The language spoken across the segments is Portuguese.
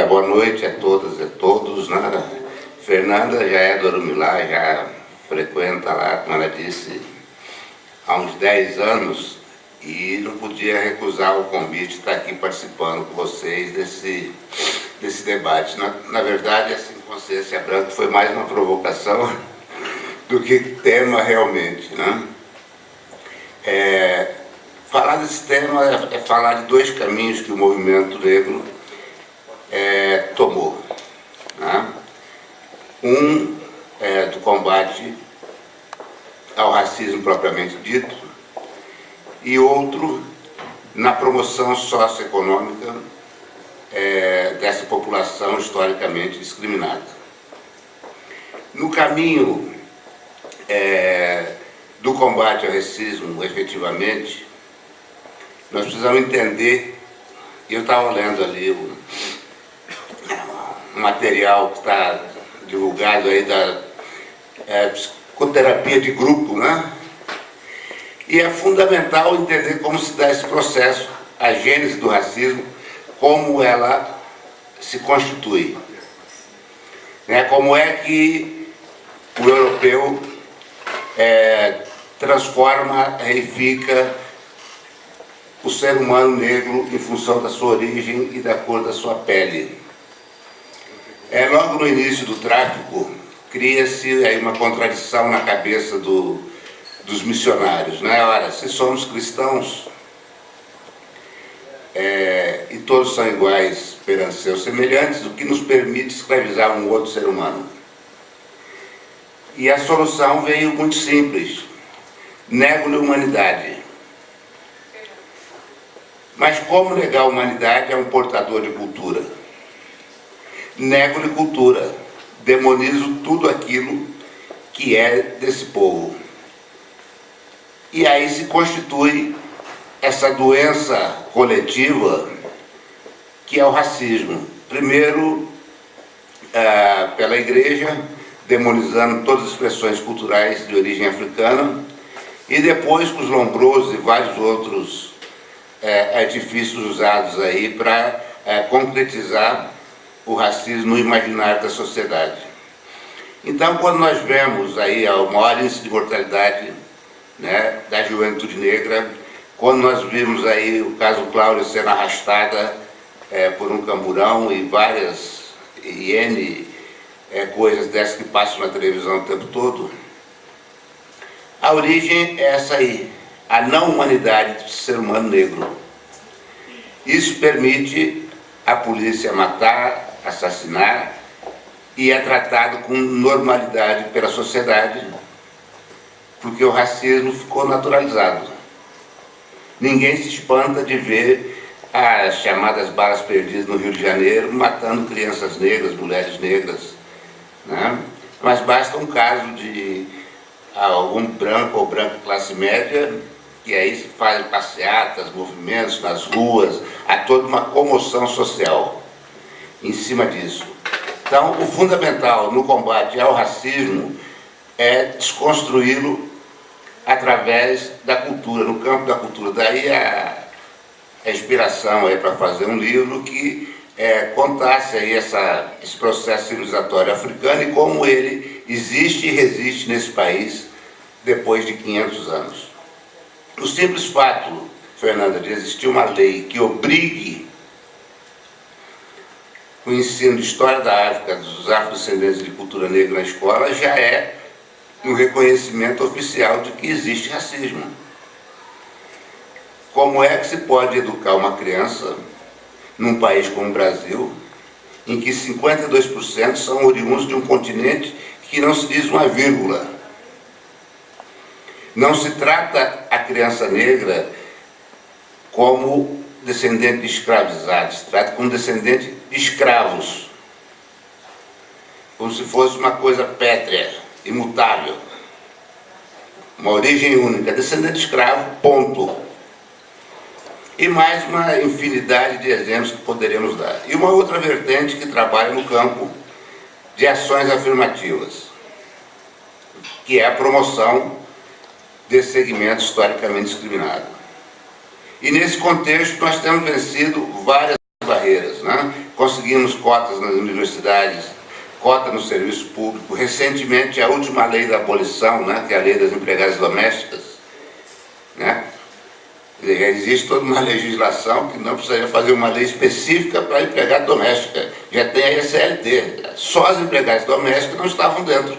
Boa noite a todas e a todos, né? Fernanda já é do Arumilá, já frequenta lá, como ela disse, há uns 10 anos e não podia recusar o convite de estar aqui participando com vocês desse debate. Na verdade, assim, Consciência Branca foi mais uma provocação do que tema realmente, né? Falar desse tema é falar de dois caminhos que o movimento negro tomou, né? Um é do combate ao racismo propriamente dito e outro na promoção socioeconômica dessa população historicamente discriminada. No caminho do combate ao racismo, efetivamente, nós precisamos entender, e eu estava lendo ali um material que está divulgado aí da psicoterapia de grupo, né? E é fundamental entender como se dá esse processo, a gênese do racismo, como ela se constitui. Como é que o europeu transforma, reifica o ser humano negro em função da sua origem e da cor da sua pele. Logo no início do tráfico, cria-se aí uma contradição na cabeça dos missionários, né? Ora, se somos cristãos e todos são iguais perante seus semelhantes, o que nos permite escravizar um outro ser humano? E a solução veio muito simples: nego-lhe a humanidade. Mas como negar a humanidade a um portador de cultura? Nego-lhe cultura, demonizo tudo aquilo que é desse povo. E aí se constitui essa doença coletiva que é o racismo. Primeiro, pela igreja, demonizando todas as expressões culturais de origem africana, e depois com os lombrosos e vários outros artifícios usados aí para concretizar o racismo no imaginário da sociedade. Então, quando nós vemos aí o maior índice de mortalidade, né, da juventude negra, quando nós vimos aí o caso Cláudia sendo arrastada por um camburão e várias coisas dessas que passam na televisão o tempo todo, a origem é essa aí, a não humanidade do ser humano negro. Isso permite a polícia matar, assassinar, e é tratado com normalidade pela sociedade, porque o racismo ficou naturalizado. Ninguém se espanta de ver as chamadas balas perdidas no Rio de Janeiro matando crianças negras, mulheres negras, né? Mas basta um caso de algum branco ou branca classe média, que aí se fazem passeatas, movimentos nas ruas, há toda uma comoção social em cima disso. Então, o fundamental no combate ao racismo é desconstruí-lo através da cultura, no campo da cultura. Daí a inspiração para fazer um livro que contasse aí esse processo civilizatório africano e como ele existe e resiste nesse país depois de 500 anos. O simples fato, Fernanda, de existir uma lei que obrigue o ensino de história da África, dos afrodescendentes de cultura negra na escola, já é um reconhecimento oficial de que existe racismo. Como é que se pode educar uma criança num país como o Brasil, em que 52% são oriundos de um continente que não se diz uma vírgula? Não se trata a criança negra como descendente de escravizados, se trata como descendente de escravos, como se fosse uma coisa pétrea, imutável, uma origem única, descendente de escravo, ponto. E mais uma infinidade de exemplos que poderíamos dar. E uma outra vertente que trabalha no campo de ações afirmativas, que é a promoção desse segmento historicamente discriminado. E nesse contexto nós temos vencido várias barreiras, né? conseguimos cotas nas universidades, cota no serviço público. Recentemente, a última lei da abolição, né, que é a lei das empregadas domésticas, né? Existe toda uma legislação que não precisaria fazer uma lei específica para empregada doméstica. Já tem a CLT. Só as empregadas domésticas não estavam dentro.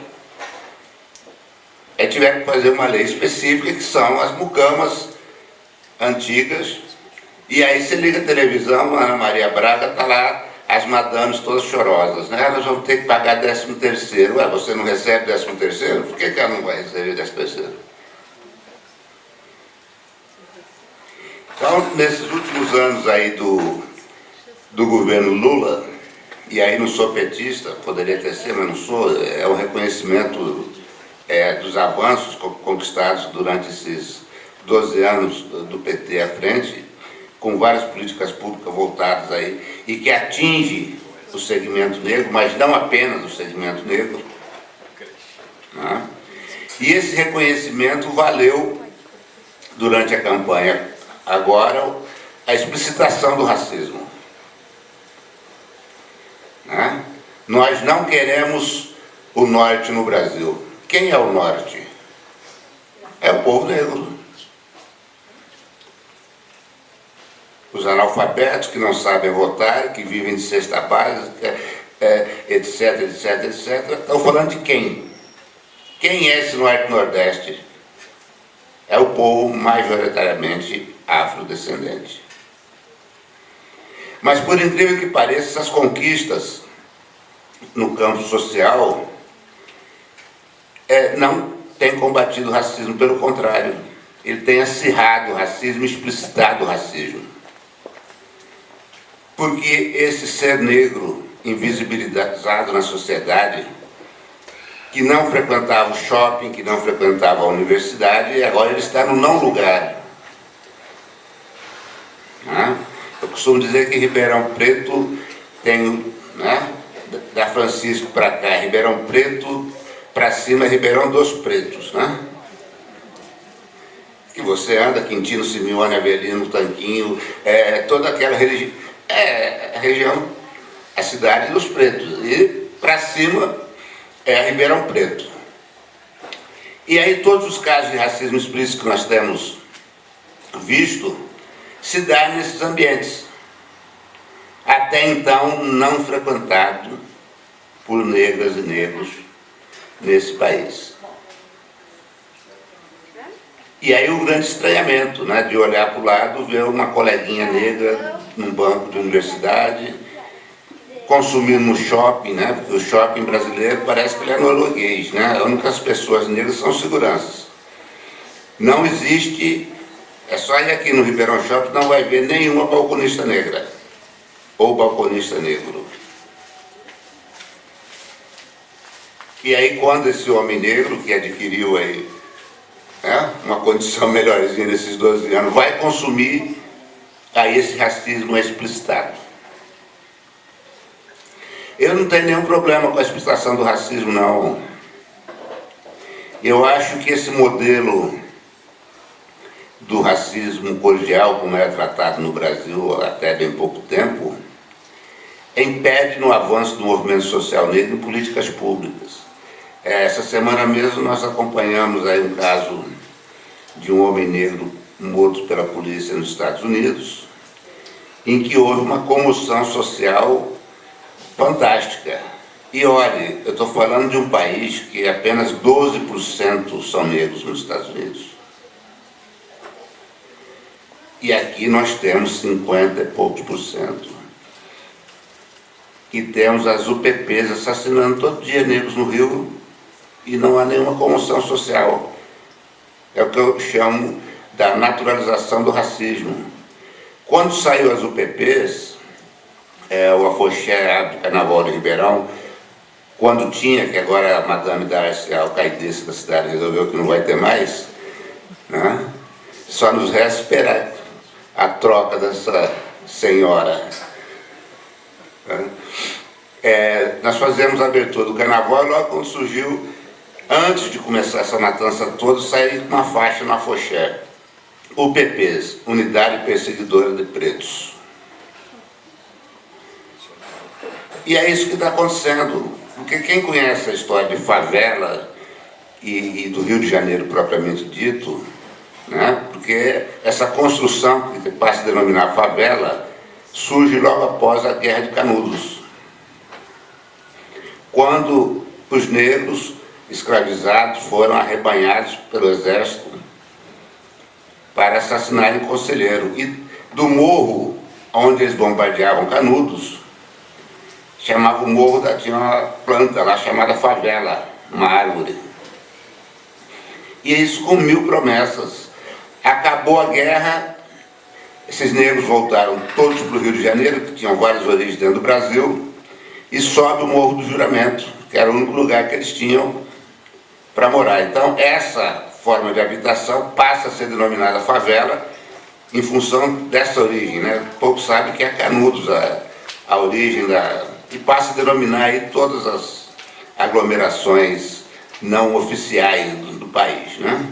Aí tiveram que fazer uma lei específica, que são as mucamas antigas. E aí você liga a televisão, a Ana Maria Braga está lá, as madames todas chorosas, né? Elas vão ter que pagar 13º. Ué, você não recebe 13º? Por que ela não vai receber 13º? Então, nesses últimos anos aí do governo Lula, e aí não sou petista, poderia até ser, mas não sou, é um reconhecimento dos avanços conquistados durante esses 12 anos do PT à frente, com várias políticas públicas voltadas aí, e que atinge o segmento negro, mas não apenas o segmento negro, né? E esse reconhecimento valeu, durante a campanha, agora, a explicitação do racismo, né? Nós não queremos o norte no Brasil. Quem é o norte? É o povo negro. Os analfabetos que não sabem votar, que vivem de cesta básica, etc, etc, etc. Estão falando de quem? Quem é esse norte e nordeste? É o povo majoritariamente afrodescendente. Mas, por incrível que pareça, essas conquistas no campo social não têm combatido o racismo, pelo contrário, ele tem acirrado o racismo, explicitado o racismo. Porque esse ser negro invisibilizado na sociedade, que não frequentava o shopping, que não frequentava a universidade, e agora ele está no não lugar. Eu costumo dizer que Ribeirão Preto tem, né, da Francisco para cá, Ribeirão Preto para cima é Ribeirão dos Pretos, né? Que você anda, Quintino, Simeone, Avelino, Tanquinho, toda aquela a região, a cidade dos pretos, e para cima é Ribeirão Preto. E aí todos os casos de racismo explícito que nós temos visto se dá nesses ambientes, até então não frequentado por negras e negros nesse país. E aí o grande estranhamento, né, de olhar para o lado, ver uma coleguinha negra num banco de universidade, consumindo no shopping, né, porque o shopping brasileiro parece que ele é norueguês, né, as únicas pessoas negras são seguranças. Não existe, é só ir aqui no Ribeirão Shopping, não vai ver nenhuma balconista negra, ou balconista negro. E aí quando esse homem negro, que adquiriu aí, uma condição melhorzinha nesses 12 anos, vai consumir, aí esse racismo é explicitado. Eu não tenho nenhum problema com a explicitação do racismo, não. Eu acho que esse modelo do racismo cordial, como era tratado no Brasil até bem pouco tempo, impede no avanço do movimento social negro em políticas públicas. Essa semana mesmo nós acompanhamos aí um caso de um homem negro morto pela polícia nos Estados Unidos, em que houve uma comoção social fantástica. E olhe, eu estou falando de um país que apenas 12% são negros nos Estados Unidos. E aqui nós temos 50 e poucos por cento. E temos as UPPs assassinando todo dia negros no Rio e não há nenhuma comoção social. É o que eu chamo da naturalização do racismo. Quando saiu as UPPs, o afoxé do Carnaval de Ribeirão, quando tinha, que agora a madame Darcy, a alcaidece da cidade, resolveu que não vai ter mais, né? Só nos resta esperar a troca dessa senhora. Nós fazemos a abertura do Carnaval e logo quando surgiu, antes de começar essa matança toda, saiu uma faixa no afoxé. UPPs, Unidade Perseguidora de Pretos. E é isso que está acontecendo, porque quem conhece a história de favela e do Rio de Janeiro propriamente dito, né, porque essa construção que passa a denominar favela surge logo após a Guerra de Canudos, quando os negros escravizados foram arrebanhados pelo exército para assassinarem o conselheiro. E do morro onde eles bombardeavam Canudos, chamava o morro, tinha uma planta lá chamada favela, uma árvore. E isso com 1000 promessas. Acabou a guerra, esses negros voltaram todos para o Rio de Janeiro, que tinham várias origens dentro do Brasil, e sobe o Morro do Juramento, que era o único lugar que eles tinham para morar. Então, essa forma de habitação passa a ser denominada favela em função dessa origem, né? Pouco sabe que é Canudos a origem e passa a denominar aí todas as aglomerações não oficiais do país, né?